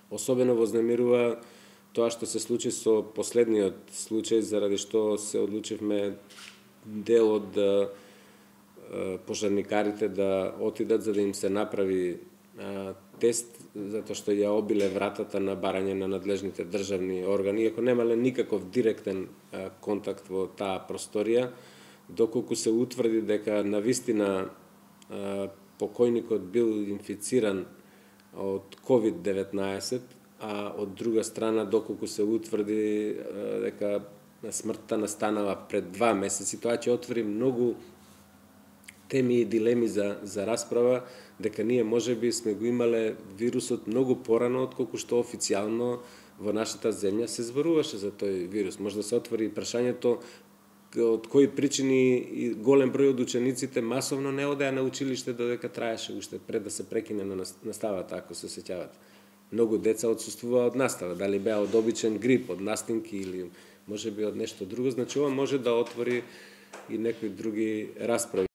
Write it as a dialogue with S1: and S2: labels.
S1: Особено вознемирува тоа што се случи со последниот случај, заради што се одлучивме дел од пожарникарите да отидат за да им се направи тест, затоа што ја обиле вратата на барање на надлежните државни органи, иако немале никаков директен контакт во таа просторија, доколку се утврди дека навистина покојникот бил инфициран од COVID-19, а од друга страна доколку се утврди дека смртта настанала пред 2 месеци, тоа ќе отвори многу теми и дилеми за расправа, дека ние можеби сме го имале вирусот многу порано отколку што официјално во нашата земја се зборуваше за тој вирус. Може да се отвори прашањето од кои причини и голем број од учениците масовно не одеа на училиште додека траеше уште пред да се прекине на наставата, ако се сеќавате. Многу деца отсуствуваа од настава, дали беа од обичен грип, од настинки или можеби од нешто друго, значи ова може да отвори и некои други расправи.